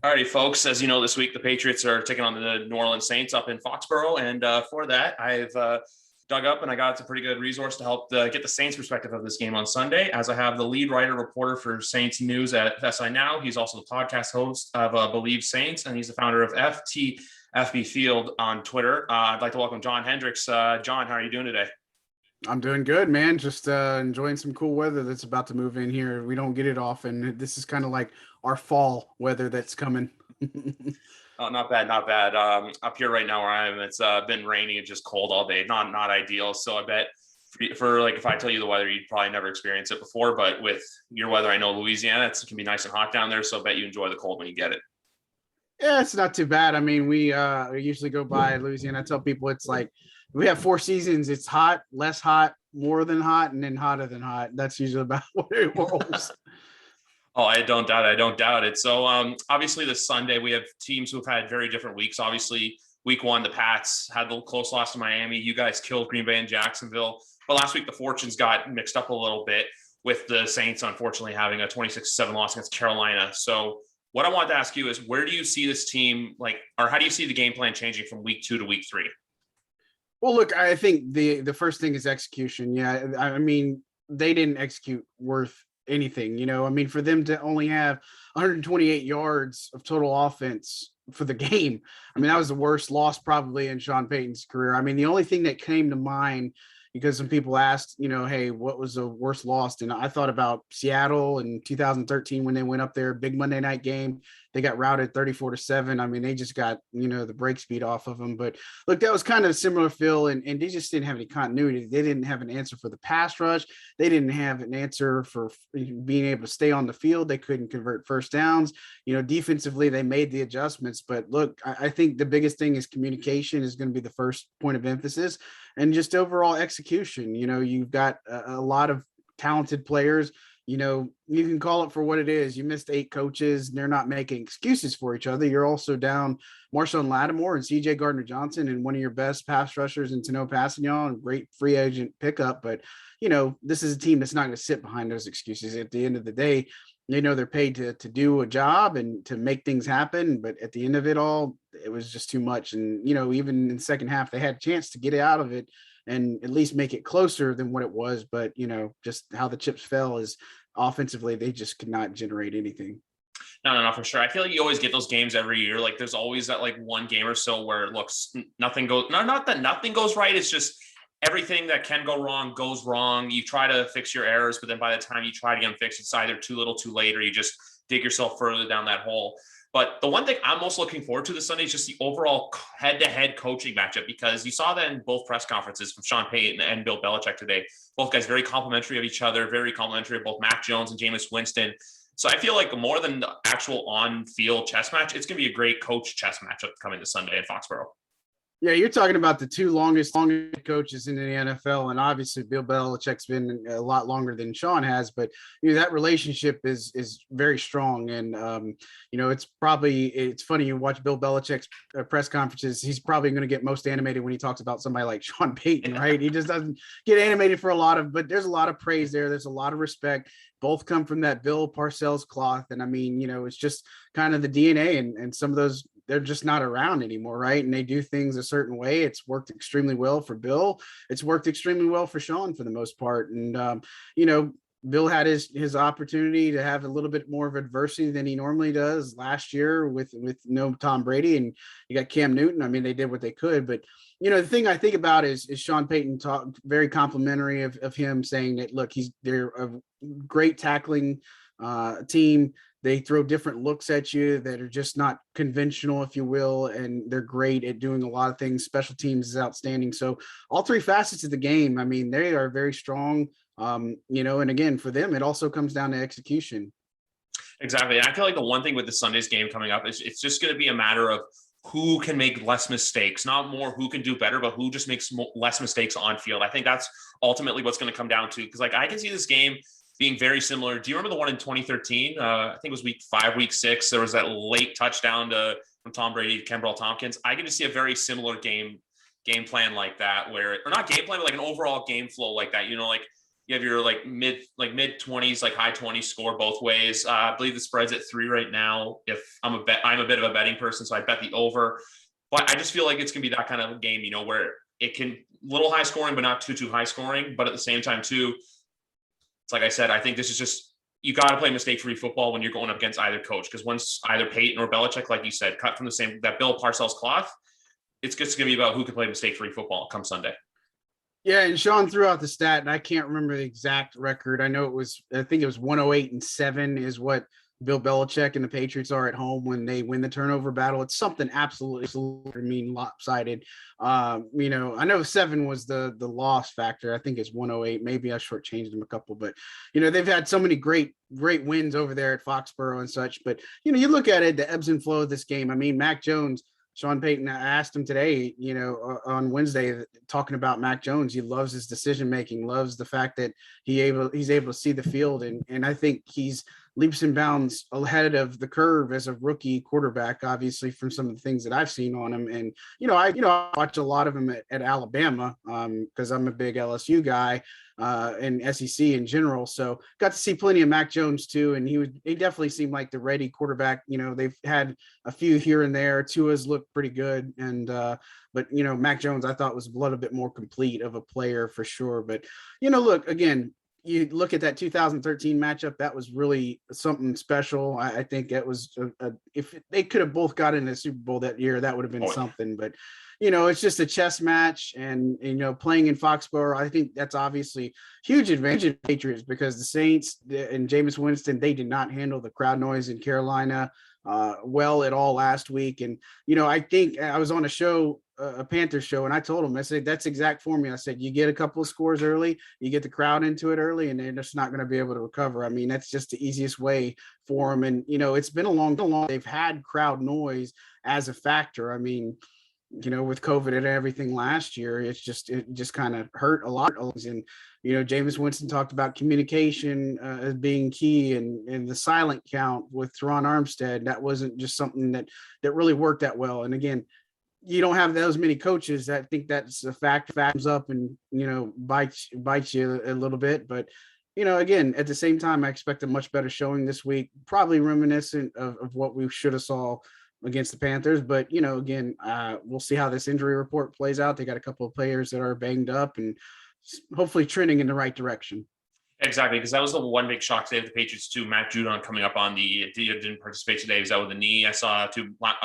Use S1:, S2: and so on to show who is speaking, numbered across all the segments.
S1: Alrighty, folks. As you know, this week the Patriots are taking on the New Orleans Saints up in Foxborough, and for that, I've dug up and I got a pretty good resource to help get the Saints' perspective of this game on Sunday. As I have the lead writer reporter for Saints News at SI Now, he's also the podcast host of Believe Saints, and he's the founder of FTFB Field on Twitter. I'd like to welcome John Hendrix. John, how are you doing today?
S2: I'm doing good, man. Just enjoying some cool weather that's about to move in here. We don't get it often. This is kind of like our fall weather that's coming.
S1: Oh, not bad, not bad. Up here right now where I am, it's been rainy and just cold all day. Not ideal. So I bet for like if I tell you the weather, you'd probably never experience it before. But with your weather, I know Louisiana, it can be nice and hot down there. So I bet you enjoy the cold when you get it.
S2: Yeah, it's not too bad. I mean, we usually go by Louisiana. I tell people it's like we have 4 seasons. It's hot, less hot, more than hot, and then hotter than hot. That's usually about what it rolls.
S1: Oh, I don't doubt it. I don't doubt it. So obviously this Sunday, we have teams who've had very different weeks. Obviously, week one, the Pats had the close loss to Miami. You guys killed Green Bay and Jacksonville. But last week, the fortunes got mixed up a little bit with the Saints, unfortunately, having a 26-7 loss against Carolina. So what I wanted to ask you is, where do you see this team, or how do you see the game plan changing from week 2 to week 3?
S2: Well, look, I think the first thing is execution. Yeah, I mean, they didn't execute worth anything. I mean, for them to only have 128 yards of total offense for the game, I mean, that was the worst loss probably in Sean Payton's career. I mean, the only thing that came to mind, because some people asked, hey, what was the worst loss? And I thought about Seattle in 2013 when they went up there, big Monday night game. They got routed 34-7. I mean, they just got, the break speed off of them. But look, that was kind of a similar feel, and they just didn't have any continuity. They didn't have an answer for the pass rush. They didn't have an answer for being able to stay on the field. They couldn't convert first downs. Defensively, they made the adjustments. But look, I think the biggest thing is communication is going to be the first point of emphasis, and just overall execution. You've got a lot of talented players. You can call it for what it is. You missed 8 coaches. They're not making excuses for each other. You're also down Marshawn Lattimore and CJ Gardner-Johnson and one of your best pass rushers in Tano Passignon, great free agent pickup. But, this is a team that's not going to sit behind those excuses. At the end of the day, they're paid to do a job and to make things happen. But at the end of it all, it was just too much. And, even in the second half, they had a chance to get out of it and at least make it closer than what it was. But, just how the chips fell is offensively, they just could not generate anything.
S1: No, for sure. I feel like you always get those games every year. Like there's always that one game or so where it looks nothing goes. Not that nothing goes right. It's just everything that can go wrong goes wrong. You try to fix your errors, but then by the time you try to get them fixed, it's either too little, too late, or you just dig yourself further down that hole. But the one thing I'm most looking forward to this Sunday is just the overall head-to-head coaching matchup, because you saw that in both press conferences from Sean Payton and Bill Belichick today. Both guys very complimentary of each other, very complimentary of both Mac Jones and Jameis Winston. So I feel like more than the actual on-field chess match, it's going to be a great coach chess matchup coming this Sunday in Foxborough.
S2: Yeah, you're talking about the two longest coaches in the NFL, and obviously Bill Belichick's been a lot longer than Sean has. But that relationship is very strong, and it's funny, you watch Bill Belichick's press conferences. He's probably going to get most animated when he talks about somebody like Sean Payton, right? He just doesn't get animated for but there's a lot of praise there. There's a lot of respect. Both come from that Bill Parcells cloth, and I mean, it's just kind of the DNA, and some of those, they're just not around anymore, right? And they do things a certain way. It's worked extremely well for Bill. It's worked extremely well for Sean for the most part. And, Bill had his opportunity to have a little bit more of adversity than he normally does last year with no Tom Brady, and you got Cam Newton. I mean, they did what they could, but the thing I think about is Sean Payton talked very complimentary of him, saying that, look, they're a great tackling team. They throw different looks at you that are just not conventional, if you will, and they're great at doing a lot of things. Special teams is outstanding. So all 3 facets of the game, I mean, they are very strong, and again, for them, it also comes down to execution.
S1: Exactly. And I feel like the one thing with the Sunday's game coming up is it's just going to be a matter of who can make less mistakes, not more who can do better, but who just makes less mistakes on field. I think that's ultimately what's going to come down to, because I can see this game being very similar. Do you remember the one in 2013? I think it was week 5, week 6. There was that late touchdown from Tom Brady to Kenbrell Tompkins. I can just see a very similar game plan like that, or not game plan, but like an overall game flow like that. You have your mid 20s, high 20s score both ways. I believe the spread's at 3 right now. If I'm a bit of a betting person, so I bet the over. But I just feel like it's gonna be that kind of game, where it can little high scoring, but not too high scoring. But at the same time, too, it's like I said, I think this is just, you got to play mistake-free football when you're going up against either coach, because once either Peyton or Belichick, like you said, cut from that Bill Parcells cloth, it's just going to be about who can play mistake-free football come Sunday.
S2: Yeah, and Sean threw out the stat, and I can't remember the exact record. I think it was 108-7 is what Bill Belichick and the Patriots are at home when they win the turnover battle. It's something absolutely lopsided. I know 7 was the loss factor. I think it's 108. Maybe I shortchanged them a couple, but they've had so many great wins over there at Foxborough and such. But you look at it, the ebbs and flow of this game. I mean, Mac Jones. Sean Payton, I asked him today, on Wednesday, talking about Mac Jones. He loves his decision making, loves the fact that he's able to see the field, and I think he's leaps and bounds ahead of the curve as a rookie quarterback. Obviously, from some of the things that I've seen on him, and I watch a lot of him at Alabama because I'm a big LSU guy. And SEC in general. So got to see plenty of Mac Jones too. And he definitely seemed like the ready quarterback. They've had a few here and there. Tua's looked pretty good. And, but Mac Jones, I thought was a little bit more complete of a player for sure. But, look, again, you look at that 2013 matchup, that was really something special. I think that was, if they could have both got in the Super Bowl that year, that would have been something. But, it's just a chess match, and playing in Foxborough, I think that's obviously huge advantage of the Patriots, because the Saints and Jameis Winston, they did not handle the crowd noise in Carolina well at all last week. And I think I was on a show, a Panthers show, and I told them, I said, that's exact formula. I said, you get a couple of scores early, you get the crowd into it early, and they're just not going to be able to recover. I mean, that's just the easiest way for them. And it's been a long they've had crowd noise as a factor. I mean, with COVID and everything last year, it just kind of hurt a lot. And, Jameis Winston talked about communication as being key, and the silent count with Teron Armstead. That wasn't just something that really worked that well. And again, you don't have those many coaches. I think that's a factors up and, bites you a little bit. But, again, at the same time, I expect a much better showing this week, probably reminiscent of what we should have saw against the Panthers. But, again, we'll see how this injury report plays out. They got a couple of players that are banged up and hopefully trending in the right direction.
S1: Exactly, because that was the one big shock today of the Patriots too. Matt Judon coming up on didn't participate today. He was out with a knee. I saw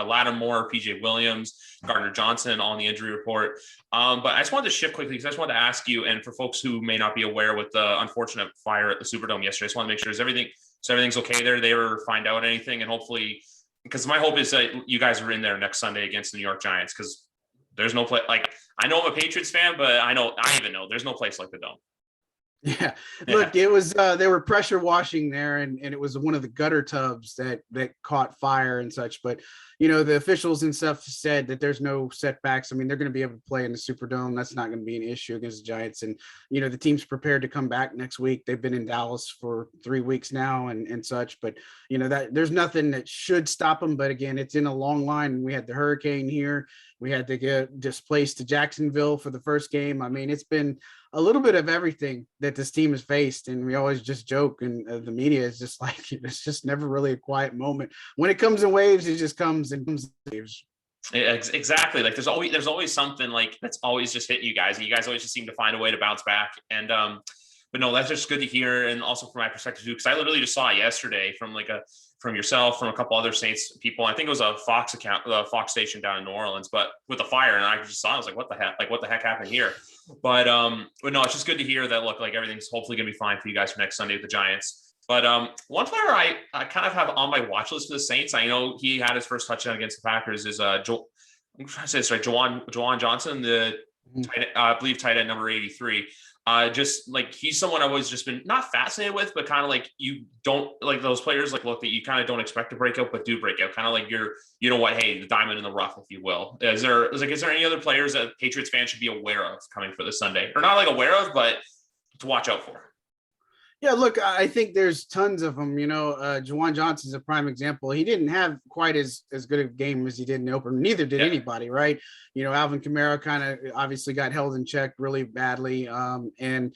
S1: Lattimore, PJ Williams, Gardner Johnson on the injury report. But I just wanted to shift quickly, because I just wanted to ask you, and for folks who may not be aware with the unfortunate fire at the Superdome yesterday, I just want to make sure everything's okay there. They ever find out anything, and hopefully, because my hope is that you guys are in there next Sunday against the New York Giants, because there's no place I know I'm a Patriots fan, but I even know there's no place like the Dome.
S2: Yeah, look, it was they were pressure washing there, and it was one of the gutter tubs that caught fire and such. But the officials and stuff said that there's no setbacks. I mean, they're going to be able to play in the Superdome. That's not going to be an issue against the Giants. And the team's prepared to come back next week. They've been in Dallas for 3 weeks now and such. But that there's nothing that should stop them. But again, it's in a long line. We had the hurricane here. We had to get displaced to Jacksonville for the first game. I mean, it's been a little bit of everything that this team has faced. And we always just joke, and the media is just like, it's just never really a quiet moment. When it comes in waves, it just comes in waves.
S1: Exactly. Like there's always something that's always just hitting you guys, and you guys always just seem to find a way to bounce back. And but no, that's just good to hear. And also from my perspective too, because I literally just saw yesterday from yourself, from a couple other Saints people. I think it was a Fox account, the Fox station down in New Orleans, but with the fire, and I just saw, I was like, what the heck? Like, what the heck happened here? But no, it's just good to hear that everything's hopefully gonna be fine for you guys for next Sunday with the Giants. But one player I kind of have on my watch list for the Saints, I know he had his first touchdown against the Packers, is I'm trying to say this right, Juan Johnson, I believe tight end number 83. Just he's someone I've always just been not fascinated with, but kind of you don't those players look that you kind of don't expect to break out, but do break out. Kind of hey, the diamond in the rough, if you will. Is there any other players that Patriots fans should be aware of coming for this Sunday, or not aware of, but to watch out for?
S2: Yeah, look, I think there's tons of them. Juan Johnson's a prime example. He didn't have quite as good a game as he did in the opener. Neither did
S1: Yeah.
S2: anybody, right? Alvin Kamara kind of obviously got held in check really badly. And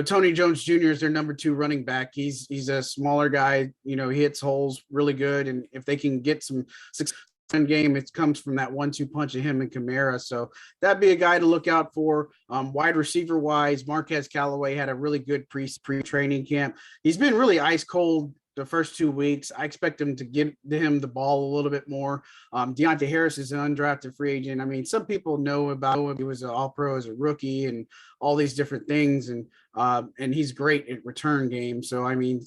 S2: Tony Jones Jr. is their number 2 running back. He's a smaller guy. He hits holes really good, and if they can get some success game, it comes from that 1-2 punch of him and Kamara. So that'd be a guy to look out for. Wide receiver wise, Marquez Callaway had a really good pre-training camp. He's been really ice cold the first 2 weeks. I expect him to give him the ball a little bit more. Deontay Harris is an undrafted free agent. I mean, some people know about him. He was an all-pro as a rookie and all these different things. And he's great at return game. So, I mean,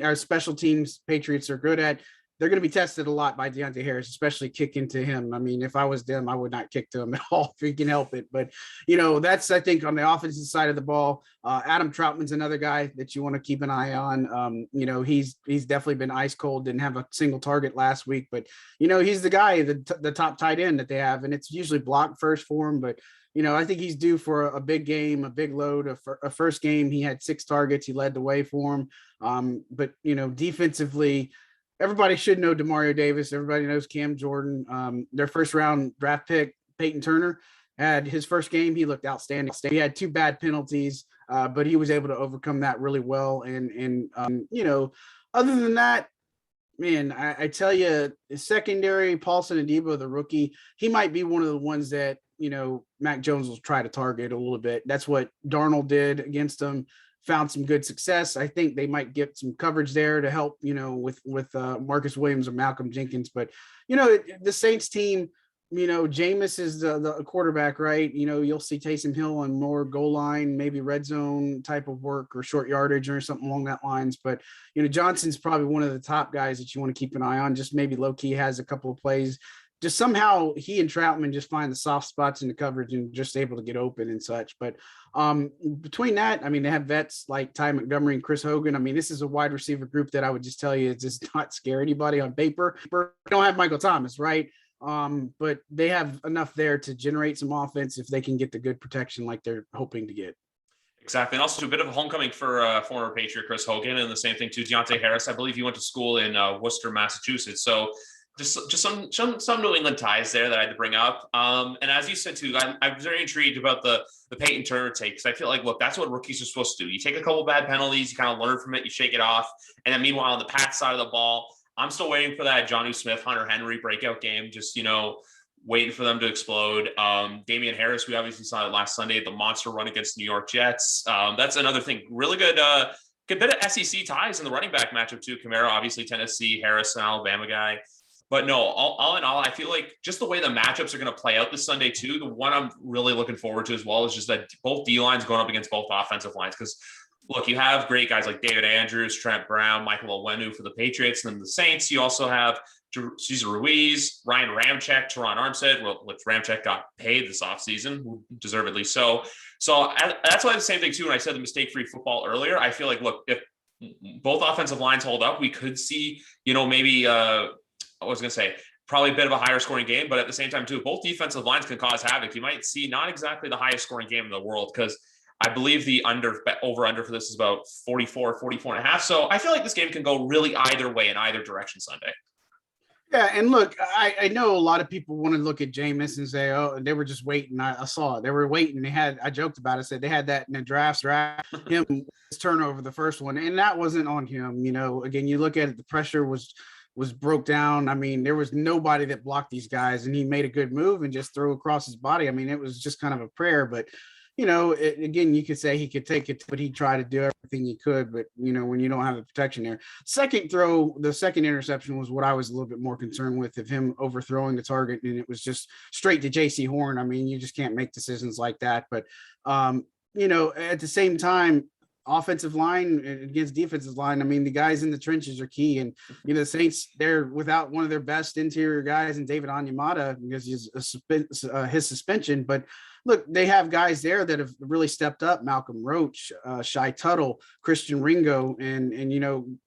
S2: our special teams Patriots are good at. They're going to be tested a lot by Deontay Harris, especially kicking to him. I mean, if I was them, I would not kick to him at all if he can help it. But, that's, I think, on the offensive side of the ball. Adam Troutman's another guy that you want to keep an eye on. He's definitely been ice cold, didn't have a single target last week. But, he's the guy, the top tight end that they have. And it's usually blocked first for him. But, I think he's due for a big game, a big load. A first game, he had 6 targets. He led the way for him. But, defensively, everybody should know Demario Davis. Everybody knows Cam Jordan. Their first round draft pick, Peyton Turner, had his first game. He looked outstanding. He had 2 bad penalties, but he was able to overcome that really well. And other than that, man, I tell you, secondary, Paulson Adebo, the rookie, he might be one of the ones that, Mac Jones will try to target a little bit. That's what Darnold did against him. Found some good success. I think they might get some coverage there to help, with Marcus Williams or Malcolm Jenkins. But, the Saints team, Jameis is the quarterback, right? You'll see Taysom Hill on more goal line, maybe red zone type of work or short yardage or something along that lines. But, Johnson's probably one of the top guys that you want to keep an eye on. Just maybe low key has a couple of plays. Just somehow he and Troutman just find the soft spots in the coverage and just able to get open and such. But between that, I mean, they have vets like Ty Montgomery and Chris Hogan. I mean, this is a wide receiver group that I would just tell you, it does not scare anybody on paper. They don't have Michael Thomas, right? But they have enough there to generate some offense if they can get the good protection like they're hoping to get.
S1: Exactly. And also a bit of a homecoming for former Patriot Chris Hogan, and the same thing to Deontay Harris. I believe he went to school in Worcester, Massachusetts. So just some New England ties there that I had to bring up. And as you said too, I'm very intrigued about the Peyton Turner take, because I feel like, look, that's what rookies are supposed to do. You take a couple bad penalties, you kind of learn from it, you shake it off. And then meanwhile, on the Pats side of the ball, I'm still waiting for that Jonnu Smith, Hunter Henry breakout game. Just, waiting for them to explode. Damian Harris, we obviously saw it last Sunday, the monster run against New York Jets. That's another thing. Really good bit of SEC ties in the running back matchup too. Kamara, obviously Tennessee, Harris, an Alabama guy. But no, all in all, I feel like just the way the matchups are going to play out this Sunday too, the one I'm really looking forward to as well is just that both D-lines going up against both offensive lines. Because, look, you have great guys like David Andrews, Trent Brown, Michael Onwenu for the Patriots. And then the Saints, you also have Cesar Ruiz, Ryan Ramczyk, Teron Armstead, which Ramczyk got paid this offseason, deservedly so. So that's why the same thing too, when I said the mistake-free football earlier, I feel like, look, if both offensive lines hold up, we could see, maybe I was going to say probably a bit of a higher scoring game, but at the same time too, both defensive lines can cause havoc. You might see not exactly the highest scoring game in the world, because I believe the over under for this is about 44 and a half. So I feel like this game can go really either way in either direction Sunday.
S2: Yeah, and look, I know a lot of people want to look at Jameis and say, oh, they were just waiting. I saw it. They were waiting. I joked about it, said they had that in the draft, him his turnover, the first one, and that wasn't on him. Again, you look at it, the pressure was broke down. I mean, there was nobody that blocked these guys, and he made a good move and just threw across his body. I mean, it was just kind of a prayer, but again, you could say he could take it, but he tried to do everything he could. But, when you don't have the protection there. The second interception was what I was a little bit more concerned with, of him overthrowing the target. And it was just straight to JC Horn. I mean, you just can't make decisions like that. But, at the same time, offensive line against defensive line, I mean, the guys in the trenches are key. And, the Saints, they're without one of their best interior guys in David Onyemata because his suspension. But look, they have guys there that have really stepped up. Malcolm Roach, Shai Tuttle, Christian Ringo, and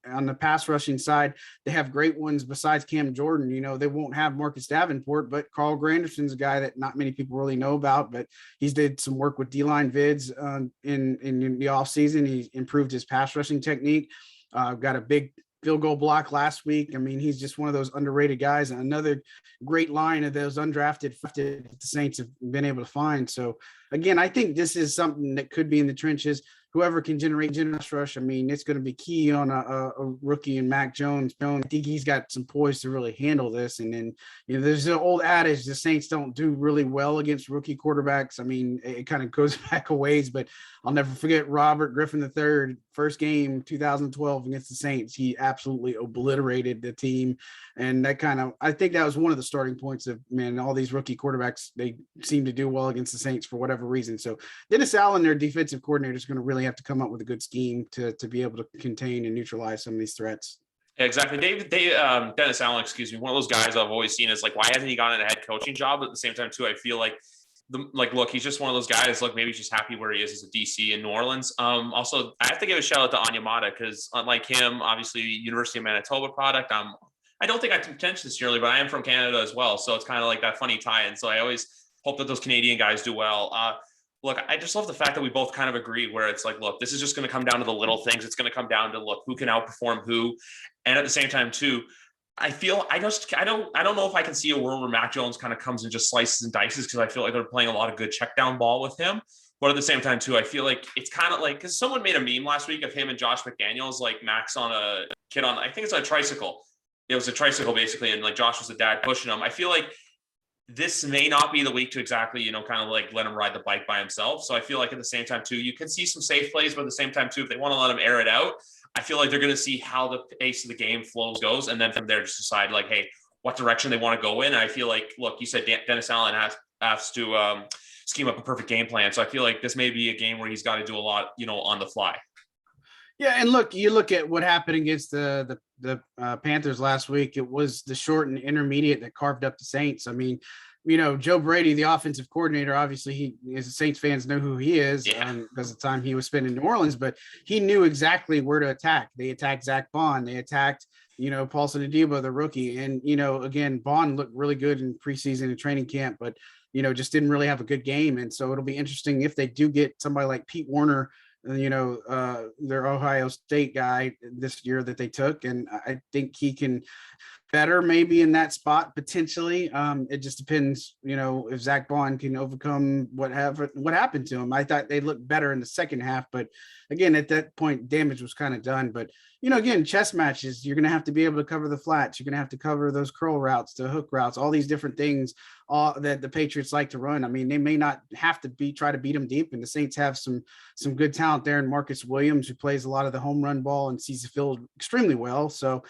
S2: on the pass rushing side, they have great ones besides Cam Jordan. They won't have Marcus Davenport, but Carl Granderson's a guy that not many people really know about, but he's did some work with D-line vids in the offseason. He improved his pass rushing technique. Got a big field goal block last week. I mean, he's just one of those underrated guys. And another great line of those undrafted the Saints have been able to find. So again, I think this is something that could be in the trenches. Whoever can generate rush, I mean, it's going to be key on a rookie in Mac Jones. I think he's got some poise to really handle this. And then, there's an old adage, the Saints don't do really well against rookie quarterbacks. I mean, it kind of goes back a ways, but I'll never forget Robert Griffin III, first game, 2012 against the Saints. He absolutely obliterated the team. And I think that was one of the starting points of, man, all these rookie quarterbacks, they seem to do well against the Saints for whatever reason. So Dennis Allen, their defensive coordinator, is going to really have to come up with a good scheme to be able to contain and neutralize some of these threats.
S1: Exactly. Dennis Allen, one of those guys I've always seen is like, why hasn't he gotten a head coaching job? But at the same time, too, I feel like look, he's just one of those guys. Look, maybe he's just happy where he is as a DC in New Orleans. Also, I have to give a shout out to Onyemata because unlike him, obviously University of Manitoba product. I don't think I can mention this earlier, but I am from Canada as well. So it's kind of like that funny tie-in. So I always hope that those Canadian guys do well. Look, I just love the fact that we both kind of agree where it's like, look, this is just going to come down to the little things. It's going to come down to, look, who can outperform who. And at the same time, too, I don't know if I can see a world where Mac Jones kind of comes and just slices and dices, because I feel like they're playing a lot of good check down ball with him. But at the same time, too, I feel like it's kind of like, because someone made a meme last week of him and Josh McDaniels, like Mac's on a kid on, I think it's a tricycle. It was a tricycle basically. And like Josh was the dad pushing him. I feel like this may not be the week to exactly, kind of like let him ride the bike by himself. So I feel like at the same time, too, you can see some safe plays, but at the same time, too, if they want to let him air it out, I feel like they're going to see how the pace of the game flows goes. And then from there, just decide like, hey, what direction they want to go in. And I feel like, look, you said Dennis Allen has to scheme up a perfect game plan. So I feel like this may be a game where he's got to do a lot, on the fly.
S2: Yeah, and look, you look at what happened against the Panthers last week. It was the short and intermediate that carved up the Saints. I mean, Joe Brady, the offensive coordinator, obviously he, as Saints fans, know who he is because of the time he was spent in New Orleans, but he knew exactly where to attack. They attacked Zach Bond. They attacked, Paulson Adebo, the rookie. And, again, Bond looked really good in preseason and training camp, but, just didn't really have a good game. And so it'll be interesting if they do get somebody like Pete Werner, their Ohio State guy this year that they took. And I think he can better maybe in that spot potentially. It just depends, if Zach Bond can overcome what happened to him. I thought they looked better in the second half, but again, at that point, damage was kind of done. But again, chess matches, you're going to have to be able to cover the flats. You're going to have to cover those curl routes, the hook routes, all these different things that the Patriots like to run. I mean, they may not have to try to beat them deep, and the Saints have some good talent there in Marcus Williams, who plays a lot of the home run ball and sees the field extremely well. So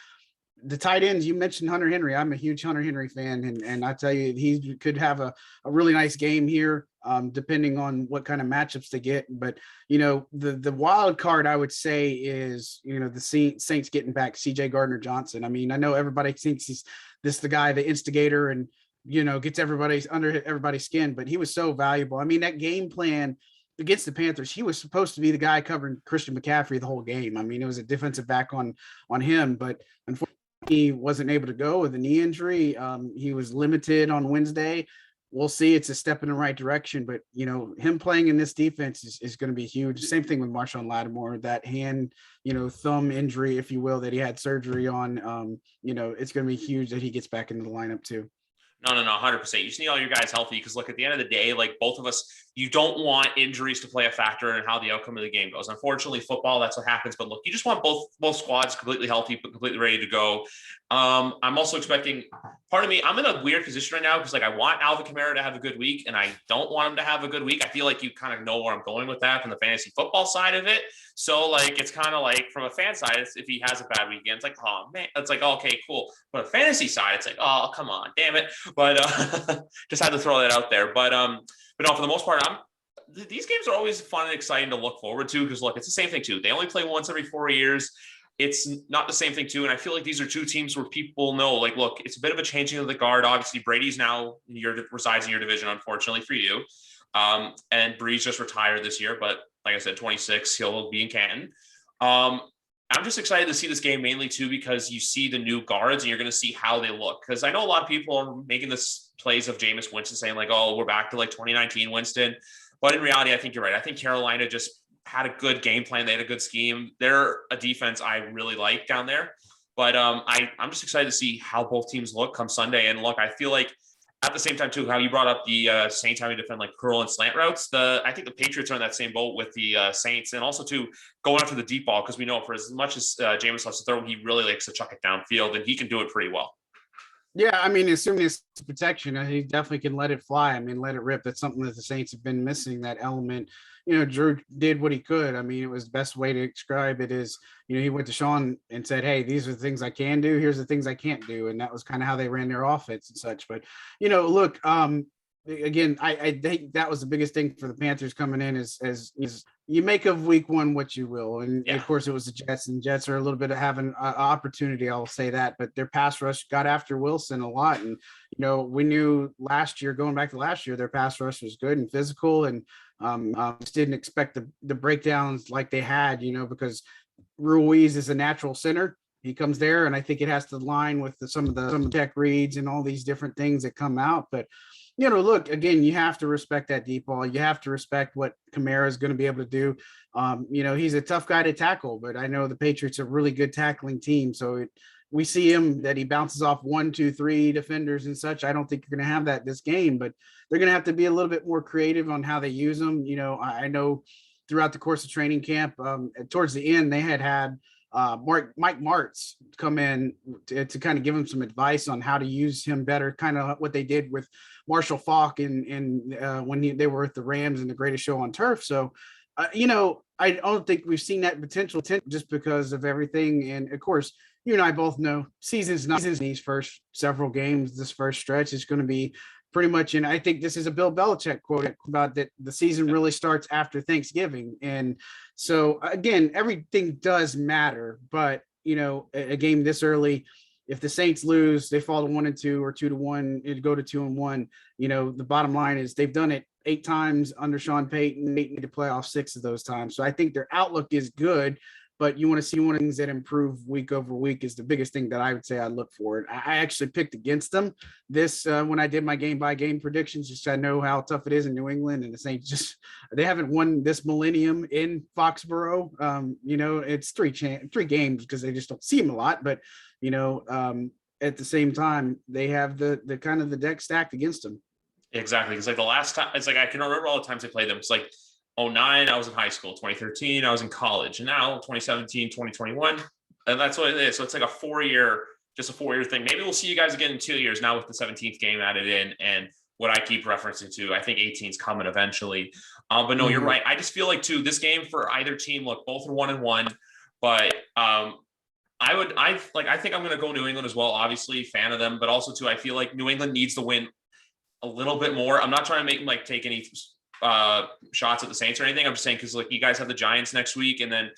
S2: the tight ends, you mentioned Hunter Henry. I'm a huge Hunter Henry fan, and I tell you, he could have a really nice game here, depending on what kind of matchups they get. But the wild card, I would say, is the Saints getting back CJ Gardner-Johnson. I mean, I know everybody thinks he's the guy, the instigator, and gets under everybody's skin, but he was so valuable. I mean, that game plan against the Panthers, he was supposed to be the guy covering Christian McCaffrey the whole game. I mean, it was a defensive back on him, but unfortunately he wasn't able to go with a knee injury. He was limited on Wednesday. We'll see. It's a step in the right direction, but him playing in this defense is going to be huge. Same thing with Marshawn Lattimore, that hand, thumb injury, if you will, that he had surgery on. It's going to be huge that he gets back into the lineup too.
S1: No, 100%. You just need all your guys healthy because, look, at the end of the day, like both of us, you don't want injuries to play a factor in how the outcome of the game goes. Unfortunately, football, that's what happens. But look, you just want both squads completely healthy, completely ready to go. I'm also expecting, part of me, I'm in a weird position right now because, like, I want Alvin Kamara to have a good week, and I don't want him to have a good week. I feel like you kind of know where I'm going with that from the fantasy football side of it. So, like, it's kind of like from a fan side, if he has a bad weekend, it's like, oh, man, it's like, okay, cool. But a fantasy side, it's like, oh, come on, damn it. But just had to throw that out there. But no, for the most part, these games are always fun and exciting to look forward to because, look, it's the same thing, too. They only play once every 4 years. It's not the same thing, too. And I feel like these are two teams where people know, like, look, it's a bit of a changing of the guard. Obviously, Brady's now resides in your division, unfortunately for you. And Breeze just retired this year, but like I said, 26, he'll be in Canton. I'm just excited to see this game mainly too, because you see the new guards and you're going to see how they look. Because I know a lot of people are making this plays of Jameis Winston saying like, oh, we're back to like 2019 Winston. But in reality, I think you're right. I think Carolina just had a good game plan. They had a good scheme. They're a defense I really like down there. But I'm just excited to see how both teams look come Sunday. And look, I feel like at the same time too, how you brought up the Saints having to defend like curl and slant routes. I think the Patriots are in that same boat with the Saints, and also too going after the deep ball, because we know for as much as Jameis loves to throw, he really likes to chuck it downfield, and he can do it pretty well.
S2: Yeah, I mean, assuming it's protection, he definitely can let it fly. I mean, let it rip. That's something that the Saints have been missing, that element. Drew did what he could. I mean, it was the best way to describe it is, he went to Sean and said, hey, these are the things I can do. Here's the things I can't do. And that was kind of how they ran their offense and such. But, look, again, I think that was the biggest thing for the Panthers coming in is you make of week one what you will. And of course it was the Jets, and Jets are a little bit of having an opportunity. I'll say that, but their pass rush got after Wilson a lot. And, we knew going back to last year, their pass rush was good and physical, and just didn't expect the breakdowns like they had, because Ruiz is a natural center. He comes there, and I think it has to line with some of the tech reads and all these different things that come out. But look, again, you have to respect that deep ball. You have to respect what Kamara is going to be able to do. He's a tough guy to tackle, but I know the Patriots are a really good tackling team. So we see him that he bounces off 1, 2, 3 defenders and such. I don't think you're going to have that this game, but they're going to have to be a little bit more creative on how they use them. I know throughout the course of training camp, towards the end, they had Mike Martz come in to kind of give him some advice on how to use him better, kind of what they did with Marshall Faulk and when they were with the Rams in the Greatest Show on Turf. So, I don't think we've seen that potential just because of everything. And of course, you and I both know seasons these first several games, this first stretch is going to be pretty much, and I think this is a Bill Belichick quote about that the season really starts after Thanksgiving. And so again, everything does matter, but a game this early, if the Saints lose, they fall to 1-2 or 2-1, it'd go to 2-1. The bottom line is they've done it 8 times under Sean Payton, made the playoffs 6 of those times. So I think their outlook is good, but you want to see one of the things that improve week over week is the biggest thing that I would say I look for. I actually picked against them this when I did my game by game predictions, just I know how tough it is in New England, and the Saints they haven't won this millennium in Foxborough. It's 3 games because they just don't see them a lot, but at the same time, they have the kind of the deck stacked against them.
S1: Exactly. It's like the last time, it's like I can remember all the times I played them. It's like 2009, I was in high school. 2013, I was in college. And now 2017, 2021, and that's what it is. So it's like a 4-year thing. Maybe we'll see you guys again in 2 years now with the 17th game added in. And what I keep referencing to, I think 18's coming eventually. But no, you're right. I just feel like too, this game for either team, look, both are 1-1, but I think I'm going to go New England as well. Obviously fan of them, but also too, I feel like New England needs to win a little bit more. I'm not trying to make them take any shots at the Saints or anything. I'm just saying, because you guys have the Giants next week, and then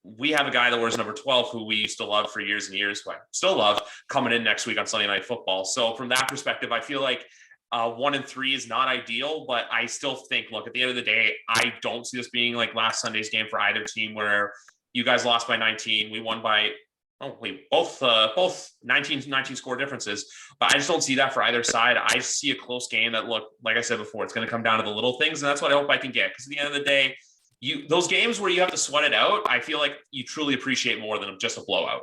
S1: we have a guy that wears number 12 who we used to love for years and years, who I still love, coming in next week on Sunday Night Football. So from that perspective, I feel like 1-3 is not ideal, but I still think, look, at the end of the day, I don't see this being like last Sunday's game for either team, where you guys lost by 19, we won by both 19 score differences. But I just don't see that for either side. I see a close game that, look, like I said before, it's going to come down to the little things, and that's what I hope I can get. Because at the end of the day, those games where you have to sweat it out, I feel like you truly appreciate more than just a blowout.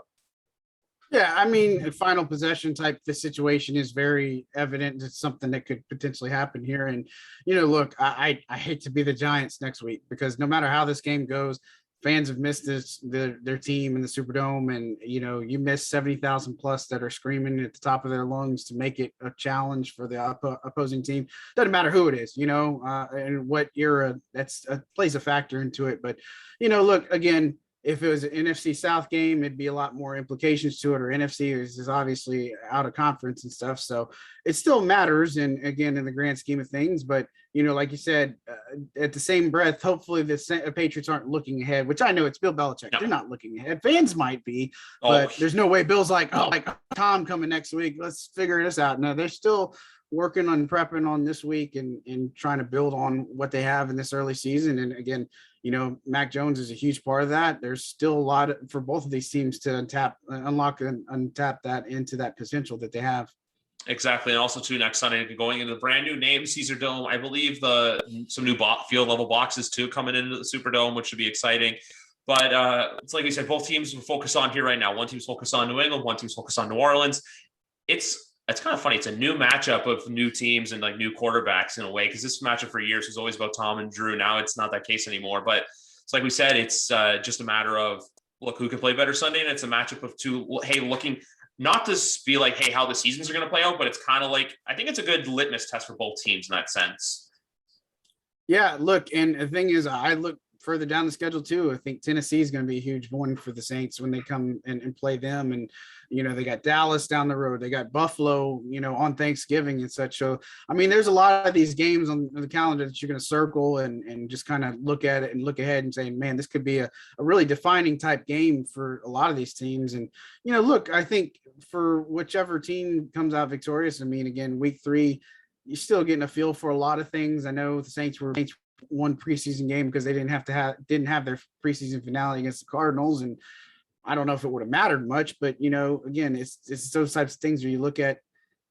S2: Yeah, I mean, a final possession type the situation is very evident. It's something that could potentially happen here. And, look, I hate to be the Giants next week, because no matter how this game goes, fans have missed their team in the Superdome, and you miss 70,000 plus that are screaming at the top of their lungs to make it a challenge for the opposing team. Doesn't matter who it is, and what era. That's plays a factor into it. But look, again, if it was an NFC South game, it'd be a lot more implications to it. Or NFC is obviously out of conference and stuff, so it still matters. And again, in the grand scheme of things, but like you said, at the same breath, hopefully the Patriots aren't looking ahead, which I know it's Bill Belichick. No. They're not looking ahead. Fans might be, but there's no way Bill's like Tom coming next week, let's figure this out. No, they're still working on prepping on this week and trying to build on what they have in this early season. And again, Mac Jones is a huge part of that. There's still a lot for both of these teams to unlock and untap that into that potential that they have.
S1: Exactly. And also too, next Sunday, going into the brand new name, Caesar Dome, I believe some new field level boxes too coming into the Superdome, which should be exciting. But it's like we said, both teams will focus on here right now. One team's focused on New England, one team's focused on New Orleans. It's kind of funny. It's a new matchup of new teams and like new quarterbacks in a way, because this matchup for years was always about Tom and Drew. Now it's not that case anymore. But it's like we said, it's just a matter of, look, who can play better Sunday. And it's a matchup of two, hey, looking not to be like, hey, how the seasons are going to play out, but it's kind of like, I think it's a good litmus test for both teams in that sense.
S2: Yeah, look, and the thing is, I look further down the schedule too. I think Tennessee is going to be a huge one for the Saints when they come and play them. And, they got Dallas down the road. They got Buffalo, on Thanksgiving and such. So, I mean, there's a lot of these games on the calendar that you're going to circle and just kind of look at it and look ahead and say, man, this could be a really defining type game for a lot of these teams. And, look, I think for whichever team comes out victorious, I mean, again, week 3, you're still getting a feel for a lot of things. I know the Saints one preseason game because they didn't have their preseason finale against the Cardinals, and I don't know if it would have mattered much, but again, it's those types of things where you look at,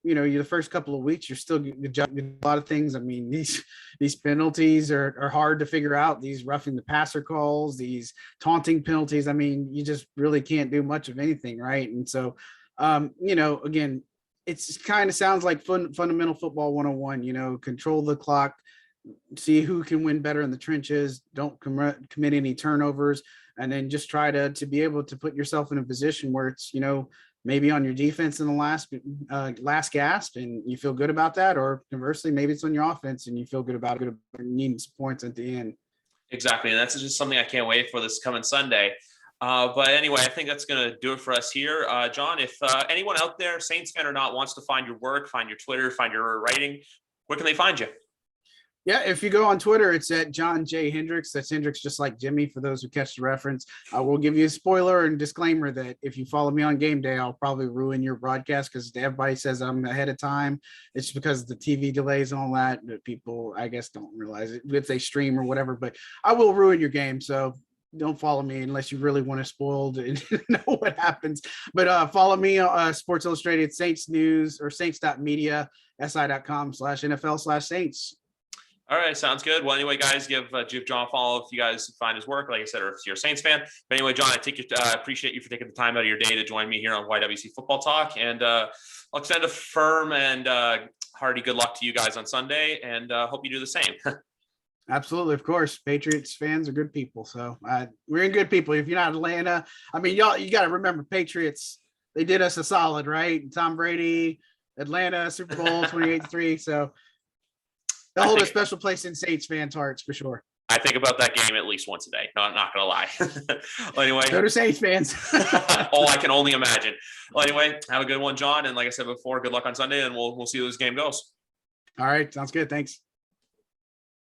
S2: the first couple of weeks, you're still getting a lot of things. I mean, these penalties are hard to figure out. These roughing the passer calls, these taunting penalties. I mean, you just really can't do much of anything, right? And so, again, it's kind of sounds like fundamental football 101. Control the clock, see who can win better in the trenches, don't commit any turnovers, and then just try to be able to put yourself in a position where it's, maybe on your defense in the last gasp and you feel good about that, or conversely, maybe it's on your offense and you feel good about needing some points at the end.
S1: Exactly. And that's just something I can't wait for this coming Sunday. But anyway, I think that's going to do it for us here. John, if anyone out there, Saints fan or not, wants to find your work, find your Twitter, find your writing, where can they find you?
S2: Yeah, if you go on Twitter, it's at John J. Hendrix. That's Hendrix just like Jimmy, for those who catch the reference. I will give you a spoiler and disclaimer that if you follow me on game day, I'll probably ruin your broadcast because everybody says I'm ahead of time. It's because of the TV delays and all that people, I guess, don't realize it if they stream or whatever. But I will ruin your game, so don't follow me unless you really want to spoil and know what happens. But follow me on Sports Illustrated, Saints News, or saints.media, si.com/NFL/Saints.
S1: All right, sounds good. Well, anyway, guys, give John a follow if you guys find his work, like I said, or if you're a Saints fan. But anyway, John, I appreciate you for taking the time out of your day to join me here on YWC Football Talk. And I'll extend a firm and hearty good luck to you guys on Sunday, and hope you do the same.
S2: Absolutely, of course. Patriots fans are good people, so we're in good people. If you're not Atlanta, I mean, y'all, you got to remember, Patriots, they did us a solid, right? Tom Brady, Atlanta, Super Bowl 28-3. So they'll hold a special place in Saints fans' hearts for sure.
S1: I think about that game at least once a day. No, I'm not going to lie. Well, anyway.
S2: Go to Saints fans.
S1: Oh, I can only imagine. Well, anyway, have a good one, John. And like I said before, good luck on Sunday, and we'll see how this game goes.
S2: All right. Sounds good. Thanks.